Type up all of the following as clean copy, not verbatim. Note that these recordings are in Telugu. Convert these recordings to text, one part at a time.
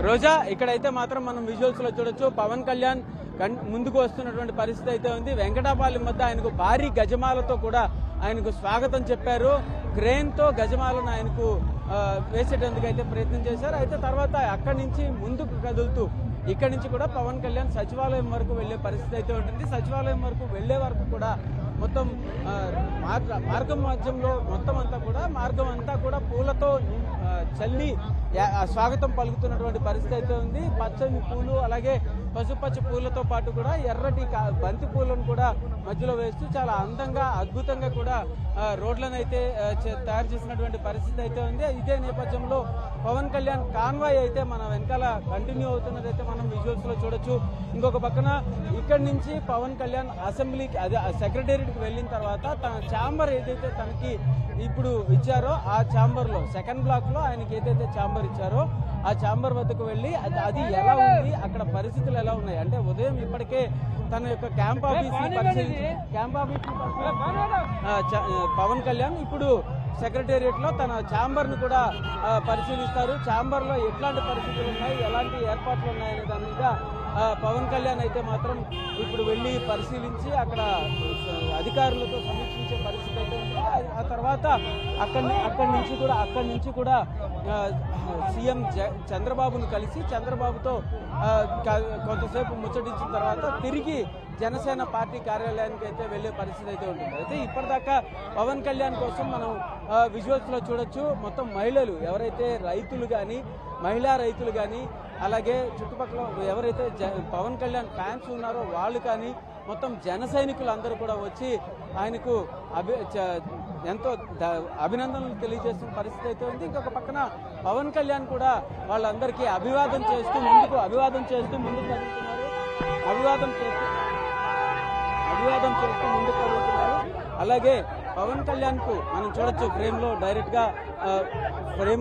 రోజా ఇక్కడైతే మాత్రం మనం విజువల్స్ లో చూడొచ్చు పవన్ కళ్యాణ్ ముందుకు వస్తున్నటువంటి పరిస్థితి అయితే ఉంది. వెంకటాపాలెం వద్ద ఆయనకు భారీ గజమాలతో కూడా ఆయనకు స్వాగతం చెప్పారు. క్రేన్ తో గజమాలను ఆయనకు వేసేటందుకు అయితే ప్రయత్నం చేశారు. అయితే తర్వాత అక్కడి నుంచి ముందుకు కదులుతూ ఇక్కడి నుంచి కూడా పవన్ కళ్యాణ్ సచివాలయం వరకు వెళ్లే పరిస్థితి అయితే ఉంటుంది. సచివాలయం వరకు వెళ్లే వరకు కూడా మొత్తం మార్గం మధ్యంలో మార్గం అంతా కూడా పూలతో చల్లి స్వాగతం పలుకుతున్నటువంటి పరిస్థితి అయితే ఉంది. పచ్చని పూలు అలాగే పసుపచ్చ పూలతో పాటు కూడా ఎర్రటి బంతి పూలను కూడా మధ్యలో వేస్తూ చాలా అందంగా అద్భుతంగా కూడా రోడ్లను అయితే తయారు చేసినటువంటి పరిస్థితి అయితే ఉంది. ఇదే నేపథ్యంలో పవన్ కళ్యాణ్ కాన్వాయ్ అయితే మన వెనకాల కంటిన్యూ అవుతున్నది అయితే మనం విజువల్స్ లో చూడొచ్చు. ఇంకొక పక్కన ఇక్కడి నుంచి పవన్ కళ్యాణ్ అసెంబ్లీకి అదే సెక్రటేరియట్కి వెళ్ళిన తర్వాత తన ఛాంబర్ ఏదైతే తనకి ఇప్పుడు ఇచ్చారో ఆ ఛాంబర్ లో సెకండ్ బ్లాక్ లో ఆయనకి ఏదైతే ఛాంబర్ ఇచ్చారో ఆ ఛాంబర్ వద్దకు వెళ్ళి అది ఎలా ఉంది, అక్కడ పరిస్థితులు ఎలా ఉన్నాయి అంటే ఉదయం ఇప్పటికే తన యొక్క క్యాంప్ ఆఫీస్ పవన్ కళ్యాణ్ ఇప్పుడు సెక్రటేరియట్ లో తన ఛాంబర్ ను కూడా పరిశీలిస్తారు. ఛాంబర్ లో ఎట్లాంటి పరిస్థితులు ఉన్నాయి, ఎలాంటి ఏర్పాట్లు ఉన్నాయనే దాని మీద పవన్ కళ్యాణ్ అయితే మాత్రం ఇప్పుడు వెళ్లి పరిశీలించి అక్కడ అధికారులతో సమీక్షించే పరిస్థితి అయితే ఉంది. ఆ తర్వాత అక్కడి నుంచి కూడా సీఎం చంద్రబాబును కలిసి చంద్రబాబుతో కొంతసేపు ముచ్చటించిన తర్వాత తిరిగి జనసేన పార్టీ కార్యాలయానికి అయితే వెళ్లే పరిస్థితి అయితే ఉంటుంది. అయితే ఇప్పటిదాకా పవన్ కళ్యాణ్ కోసం మనం విజువల్స్ లో చూడొచ్చు. మొత్తం మహిళలు ఎవరైతే రైతులు కానీ మహిళా రైతులు కానీ అలాగే చుట్టుపక్కల ఎవరైతే పవన్ కళ్యాణ్ ఫ్యాన్స్ ఉన్నారో వాళ్ళు కానీ మొత్తం జన సైనికులు అందరూ కూడా వచ్చి ఆయనకు ఎంతో అభినందనలు తెలియజేస్తున్న పరిస్థితి అయితే ఉంది. ఇంకొక పక్కన పవన్ కళ్యాణ్ కూడా వాళ్ళందరికీ అభివాదం చేస్తూ ముందుకు కదులుతున్నారు. అలాగే పవన్ కళ్యాణ్ కు మనం చూడొచ్చు ఫ్రేమ్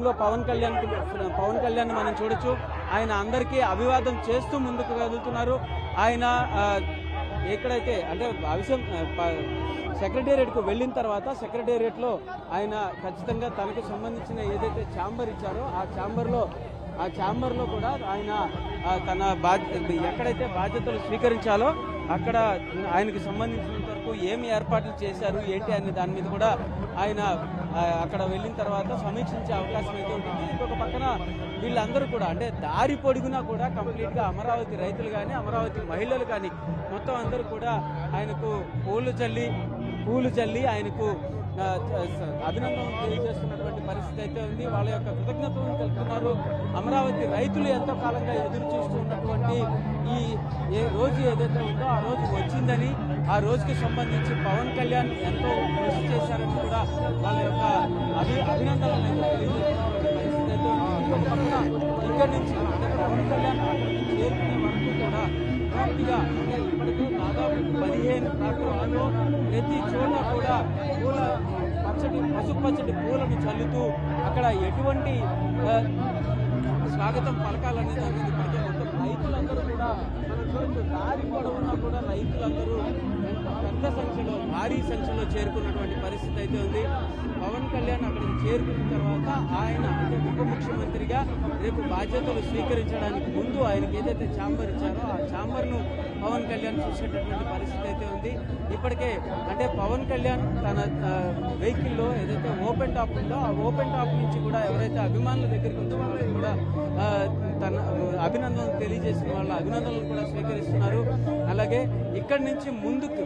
లో పవన్ కళ్యాణ్ మనం చూడొచ్చు. ఆయన అందరికీ అభివాదం చేస్తూ ముందుకు కదులుతున్నారు. ఆయన ఎక్కడైతే అంటే ఆ విషయం సెక్రటేరియట్ కు వెళ్ళిన తర్వాత సెక్రటేరియట్ లో ఆయన ఖచ్చితంగా తనకు సంబంధించిన ఏదైతే ఛాంబర్ ఇచ్చారో ఆ ఛాంబర్ లో కూడా ఆయన తన ఎక్కడైతే బాధ్యతలు స్వీకరించాలో అక్కడ ఆయనకు సంబంధించినంత వరకు ఏమి ఏర్పాట్లు చేశారు ఏంటి అనే దాని మీద కూడా ఆయన అక్కడ వెళ్ళిన తర్వాత సమీక్షించే అవకాశం అయితే ఉంటుంది. ఇంకొక పక్కన వీళ్ళందరూ కూడా అంటే దారి పొడుగునా కూడా కంప్లీట్ గా అమరావతి రైతులు కానీ అమరావతి మహిళలు కానీ మొత్తం అందరూ కూడా ఆయనకు పూలు చల్లి ఆయనకు అభినందనలు తెలియజేస్తున్నటువంటి పరిస్థితి అయితే ఉంది. వాళ్ళ యొక్క కృతజ్ఞతలను తెలుపుతున్నారు. అమరావతి రైతులు ఎంతో కాలంగా ఎదురు చూస్తూ ఉన్నటువంటి ఏ రోజు ఏదైతే ఉందో ఆ రోజు వచ్చిందని, ఆ రోజుకి సంబంధించి పవన్ కళ్యాణ్ ఎంతో కృషి చేశారని కూడా వాళ్ళ యొక్క అభినందనలు తెలియజేస్తున్నటువంటి పరిస్థితి అయితే ఉంది. ఇక్కడి నుంచి పవన్ కళ్యాణ్ చేరుకునే వరకు కూడా పూర్తిగా ఇప్పటికే దాదాపు 15 ట్రాక్టర్లలో ప్రతి చోట కూడా పసుపచ్చటి పూలను చల్లుతూ అక్కడ ఎటువంటి స్వాగతం పలకాలనే దాని మీద ఇప్పటికే మొత్తం రైతులందరూ కూడా మనం చూడొచ్చు. దారి పొడవునా కూడా రైతులందరూ పెద్ద సంఖ్యలో భారీ సంఖ్యలో చేరుకున్నటువంటి పరిస్థితి అయితే ఉంది. పవన్ కళ్యాణ్ అక్కడికి చేరుకున్న తర్వాత ఆయన అంటే ఉప ముఖ్యమంత్రిగా రేపు బాధ్యతలు స్వీకరించడానికి ముందు ఆయనకి ఏదైతే ఛాంబర్ ఇచ్చారో ఆ ఛాంబర్ను పవన్ కళ్యాణ్ చూసేటటువంటి పరిస్థితి అయితే ఉంది. ఇప్పటికే అంటే పవన్ కళ్యాణ్ తన వెహికల్లో ఏదైతే ఓపెన్ టాప్ ఉందో ఆ ఓపెన్ టాప్ నుంచి కూడా ఎవరైతే అభిమానుల దగ్గరికి వచ్చిన వాళ్ళకి కూడా తన అభినందనలు తెలియజేసిన వాళ్ళ అభినందనలు కూడా స్వీకరిస్తున్నారు. అలాగే ఇక్కడి నుంచి ముందుకు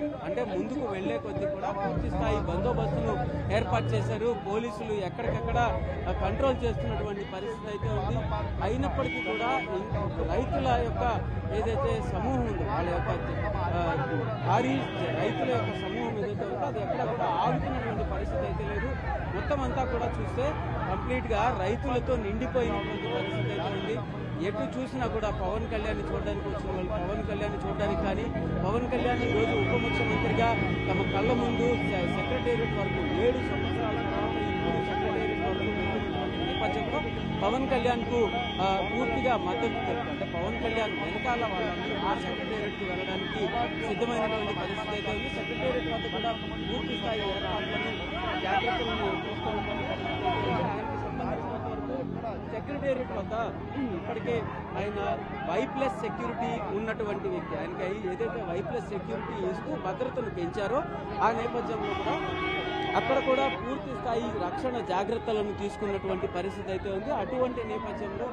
వెళ్లే కొద్దీ కూడా పూర్తి స్థాయి బందోబస్తును ఏర్పాటు చేశారు. పోలీసులు ఎక్కడికెక్కడ కంట్రోల్ చేస్తున్నటువంటి పరిస్థితి అయితే ఉంది. అయినప్పటికీ కూడా రైతుల యొక్క ఏదైతే సమూహం ఉందో వాళ్ళ యొక్క భారీ రైతుల యొక్క సమూహం ఏదైతే ఉందో అది ఎక్కడ కూడా ఆగుతున్నటువంటి పరిస్థితి అయితే లేదు. మొత్తం అంతా కూడా చూస్తే కంప్లీట్ గా రైతులతో నిండిపోయినటువంటి పరిస్థితి అయితే ఉంది. ఎటు చూసినా కూడా పవన్ కళ్యాణ్ చూడడానికి వచ్చిన వాళ్ళు పవన్ కళ్యాణ్ చూడడానికి కానీ పవన్ కళ్యాణ్ ఈరోజు ఉప ముఖ్యమంత్రిగా తమ కళ్ళ ముందు సెక్రటేరియట్ వరకు 7 సంవత్సరాల తర్వాత ఇప్పుడు సెక్రటేరియట్ వరకు నేపథ్యంలో పవన్ కళ్యాణ్ కు పూర్తిగా మద్దతు తెలుపుతుంది. పవన్ కళ్యాణ్ వెనకాల వాళ్ళందరూ ఆ సెక్రటేరియట్ కు వెళ్ళడానికి సిద్ధమైనటువంటి పరిస్థితి అయితే ఉంది. సెక్రటేరియట్ వద్ద కూడా పూర్తి స్థాయి ఏర్పాట్లను జాగ్రత్తలను తీసుకున్నటువంటి పరిస్థితి అయితే ఉంది. ఆయనకు సంబంధించినంత వరకు సెక్రటేరియట్ వద్ద ఇప్పటికే ఆయన వైప్లస్ సెక్యూరిటీ ఉన్నటువంటి వ్యక్తి. ఆయనకి ఏదైతే వైప్లస్ సెక్యూరిటీ ఇస్తూ భద్రతను పెంచారో ఆ నేపథ్యంలో కూడా అక్కడ కూడా పూర్తి స్థాయి రక్షణ జాగ్రత్తలను తీసుకున్నటువంటి పరిస్థితి అయితే ఉంది. అటువంటి నేపథ్యంలో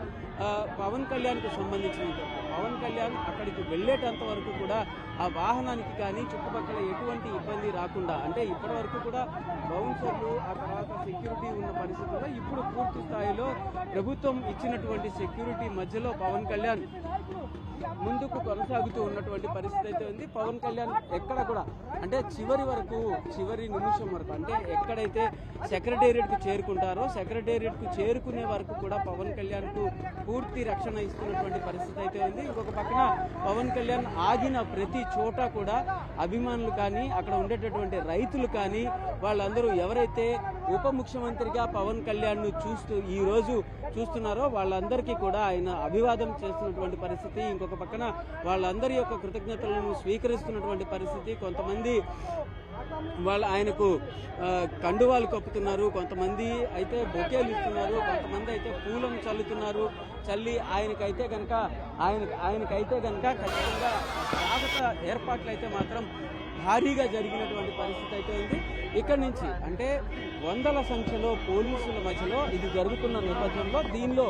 పవన్ కళ్యాణ్కు సంబంధించినంత పవన్ కళ్యాణ్ అక్కడికి వెళ్ళేటంత వరకు కూడా ఆ వాహనానికి కానీ చుట్టుపక్కల ఎటువంటి ఇబ్బంది రాకుండా, అంటే ఇప్పటి వరకు కూడా బౌన్సర్లు ఆ తర్వాత సెక్యూరిటీ ఉన్న పరిస్థితుల్లో ఇప్పుడు పూర్తి స్థాయిలో ప్రభుత్వం ఇచ్చినటువంటి సెక్యూరిటీ మధ్యలో పవన్ కళ్యాణ్ ముందుకు కొనసాగుతూ ఉన్నటువంటి పరిస్థితి అయితే ఉంది. పవన్ కళ్యాణ్ ఎక్కడ కూడా అంటే చివరి నిమిషం వరకు అంటే ఎక్కడైతే సెక్రటేరియట్కు చేరుకుంటారో సెక్రటేరియట్కు చేరుకునే వరకు కూడా పవన్ కళ్యాణ్కు పూర్తి రక్షణ ఇస్తున్నటువంటి పరిస్థితి అయితే ఉంది. ఇంకొక పక్కన పవన్ కళ్యాణ్ ఆగిన ప్రతి చోట కూడా అభిమానులు కానీ అక్కడ ఉండేటటువంటి రైతులు కానీ వాళ్ళందరూ ఎవరైతే ఉప ముఖ్యమంత్రిగా పవన్ కళ్యాణ్ను ఈ రోజు చూస్తున్నారో వాళ్ళందరికీ కూడా ఆయన అభివాదం చేస్తున్నటువంటి పరిస్థితి. ఇంకొక పక్కన వాళ్ళందరి యొక్క కృతజ్ఞతలను స్వీకరిస్తున్నటువంటి పరిస్థితి. కొంతమంది ఆయనకు కండువాలు కప్పుతున్నారు, కొంతమంది అయితే బొకేలు ఇస్తున్నారు, కొంతమంది అయితే పూలను చల్లుతున్నారు. చల్లి ఆయనకైతే కనుక ఖచ్చితంగా స్వాగత ఏర్పాట్లు అయితే మాత్రం భారీగా జరిగినటువంటి పరిస్థితి అయితే ఉంది. ఇక్కడి నుంచి అంటే వందల సంఖ్యలో పోలీసుల మధ్యలో ఇది జరుగుతున్న నేపథ్యంలో దీనిలో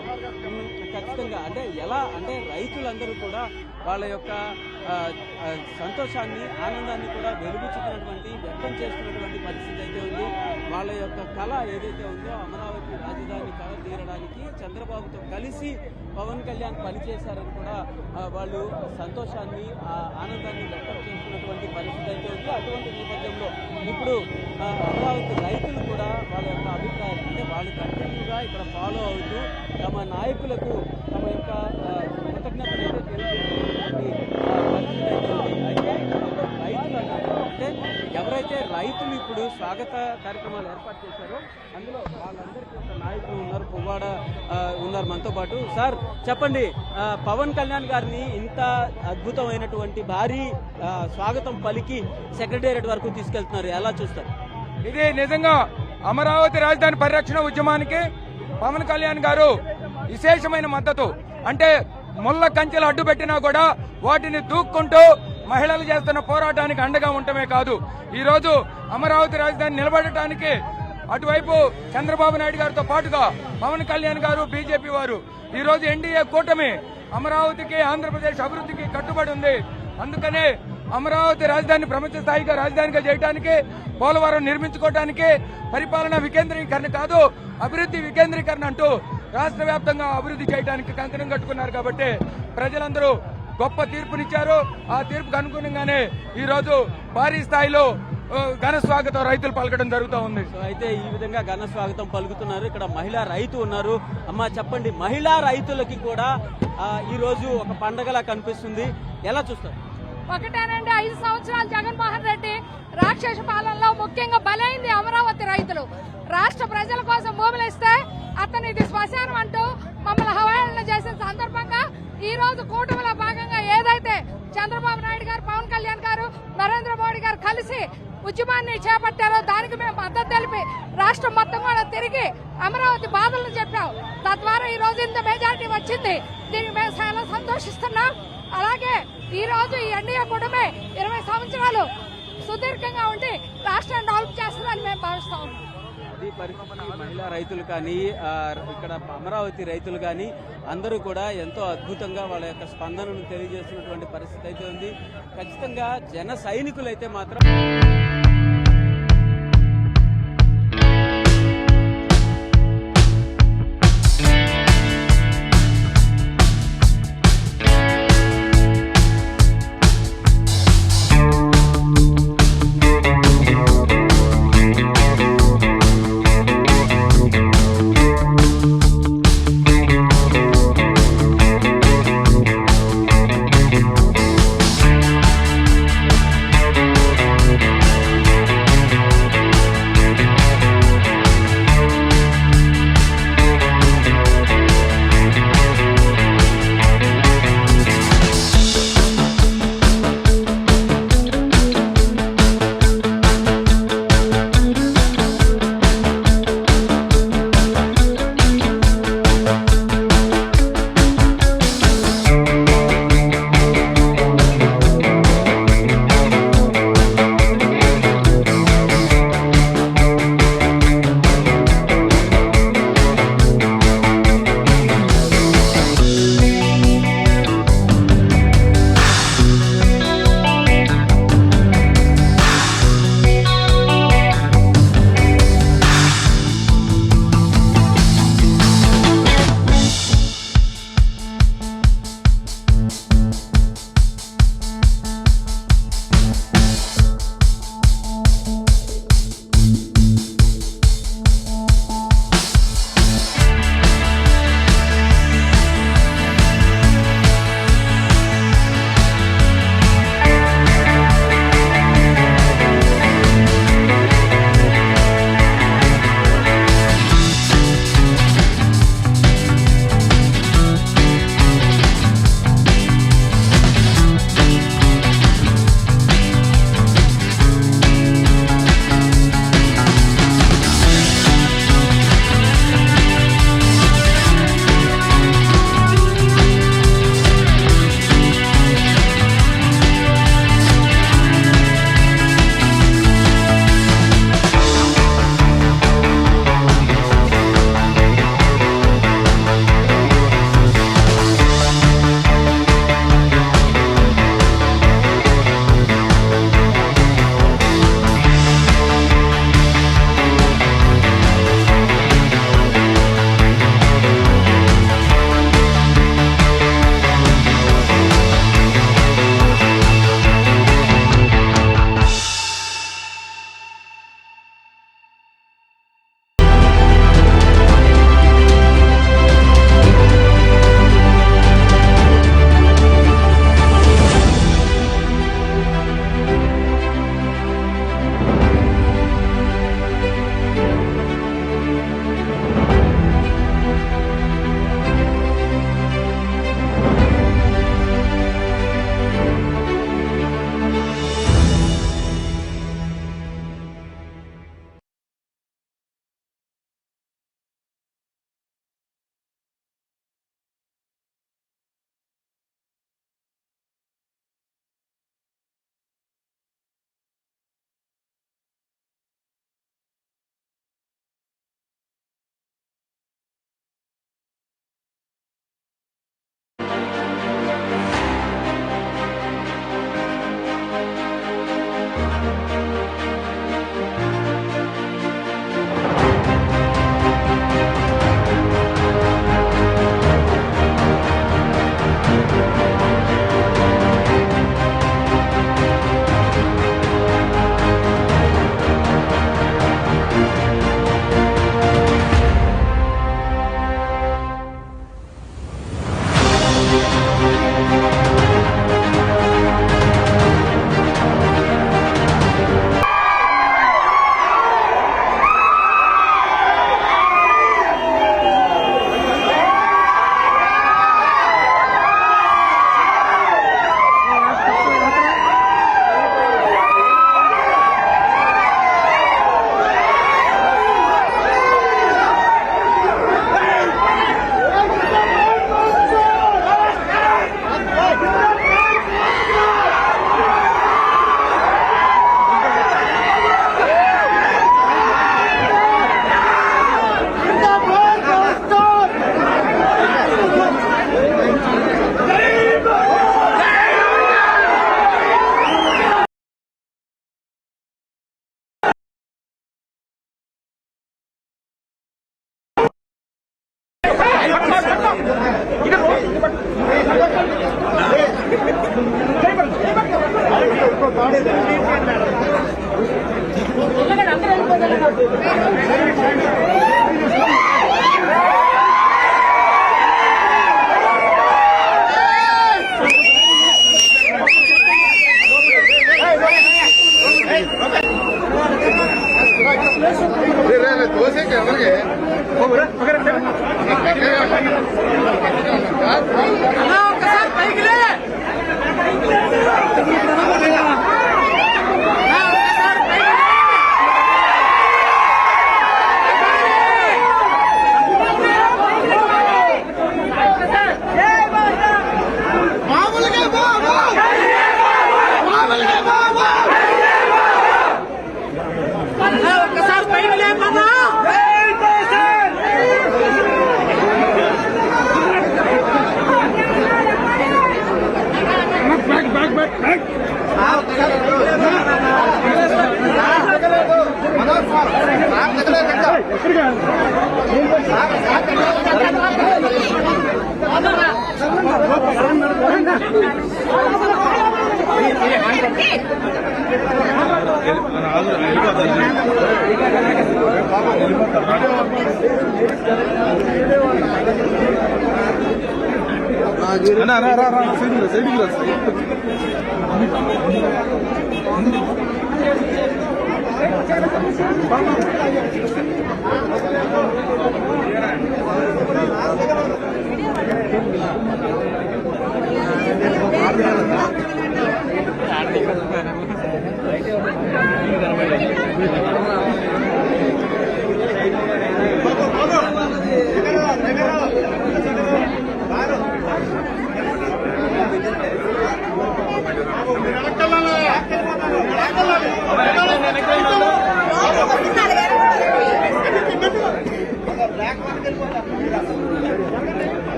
ఖచ్చితంగా అంటే ఎలా అంటే రైతులందరూ కూడా వాళ్ళ యొక్క సంతోషాన్ని ఆనందాన్ని కూడా వ్యక్తం చేస్తున్నటువంటి పరిస్థితి అయితే ఉంది. వాళ్ళ యొక్క కళ ఏదైతే ఉందో అమరావతి రాజధాని కళ తీరడానికి చంద్రబాబుతో కలిసి పవన్ కళ్యాణ్ పనిచేశారని కూడా వాళ్ళు సంతోషాన్ని ఆనందాన్ని వ్యక్తం చేస్తున్నటువంటి పరిస్థితి అయితే ఉంది. అటువంటి నేపథ్యంలో ఇప్పుడు అమరావతి రైతులు కూడా వాళ్ళ యొక్క అభిప్రాయం అంటే వాళ్ళు కంటిన్యూగా ఇక్కడ ఫాలో అవుతూ తమ నాయకులకు తమ యొక్క కృతజ్ఞతలు అయితే తెలియజేస్తున్నటువంటి పరిస్థితి అయితే ఉంది. అయితే రైతులు అంటే ఎవరైతే రైతులు ఇప్పుడు స్వాగత కార్యక్రమాలు ఏర్పాటు చేశారో అందులో వాళ్ళందరికీ ఒక నాయకులు ఉన్నారు, పువ్వాడ ఉన్నారు మనతో పాటు. సార్ చెప్పండి, పవన్ కళ్యాణ్ గారిని ఇంత అద్భుతమైనటువంటి భారీ స్వాగతం పలికి సెక్రటేరియట్ వరకు తీసుకెళ్తున్నారు, ఎలా చూస్తారు? ఇది నిజంగా అమరావతి రాజధాని పరిరక్షణ ఉద్యమానికి పవన్ కళ్యాణ్ గారు విశేషమైన మద్దతు. అంటే ముళ్ళ కంచెలు అడ్డు పెట్టినా కూడా వాటిని దూక్కుంటూ మహిళలు చేస్తున్న పోరాటానికి అండగా ఉండటమే కాదు, ఈ రోజు అమరావతి రాజధాని నిలబడటానికి అటువైపు చంద్రబాబు నాయుడు గారితో పాటుగా పవన్ కళ్యాణ్ గారు, బీజేపీ వారు ఈ రోజు ఎన్డీఏ కూటమి అమరావతికి ఆంధ్రప్రదేశ్ అభివృద్ధికి కట్టుబడి ఉంది. అందుకనే అమరావతి రాజధాని ప్రపంచ స్థాయిగా రాజధానిగా చేయడానికి, పోలవరం నిర్మించుకోవడానికి పరిపాలన వికేంద్రీకరణ కాదు అభివృద్ధి వికేంద్రీకరణ అంటూ రాష్ట్ర వ్యాప్తంగా అభివృద్ధి చేయడానికి కంకణం కట్టుకున్నారు. కాబట్టి ప్రజలందరూ గొప్ప తీర్పునిచ్చారు. ఆ తీర్పుకు అనుగుణంగానే ఈ రోజు భారీ స్థాయిలో ఘన స్వాగతం రైతులు పలకడం జరుగుతూ ఉంది. అయితే ఈ విధంగా ఘన స్వాగతం పలుకుతున్నారు. ఇక్కడ మహిళా రైతు ఉన్నారు. అమ్మ చెప్పండి, మహిళా రైతులకి కూడా ఈ రోజు ఒక పండగలా కనిపిస్తుంది, ఎలా చూస్తారు? ఒకటేనండి, 5 సంవత్సరాలు జగన్మోహన్ రెడ్డి రాక్షస పాలనలో ముఖ్యంగా బలైంది అమరావతి రైతులు. రాష్ట్ర ప్రజల కోసం భూములు ఇస్తే అతను ఇది శ్మశానం అంటూ మమ్మల్ని హవాళన చేసిన సందర్భంగా ఈ రోజు కూటమిలో భాగంగా ఏదైతే చంద్రబాబు నాయుడు గారు, పవన్ కళ్యాణ్ గారు, నరేంద్ర మోడీ గారు కలిసి ఉద్యమాన్ని చేపట్టారో దానికి మేము మద్దతు తెలిపి రాష్ట్రం మొత్తం కూడా తిరిగి అమరావతి బాధలను చెప్పాం. తద్వారా ఈ రోజు ఇంత మెజారిటీ వచ్చింది. దీనికి మేము చాలా సంతోషిస్తున్నాం. అలాగే ఈ రోజు ఈ ఎన్డీఏ కూటమి 20 సంవత్సరాలు సుదీర్ఘంగా ఉండి రాష్ట్రాన్ని డెవలప్ చేస్తుందని మేము భావిస్తా ఉన్నాం. అది పరిస్థితి. మహిళా రైతులు కానీ ఇక్కడ అమరావతి రైతులు కానీ అందరూ కూడా ఎంతో అద్భుతంగా వాళ్ళ యొక్క స్పందనను తెలియజేస్తున్నటువంటి పరిస్థితి అయితే ఉంది. ఖచ్చితంగా జన సైనికులు అయితే మాత్రం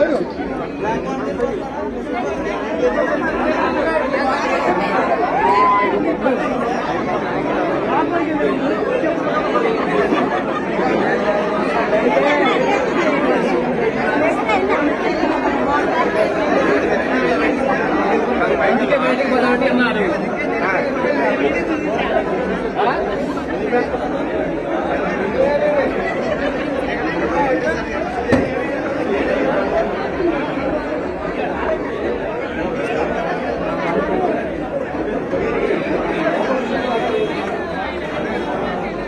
సైడ్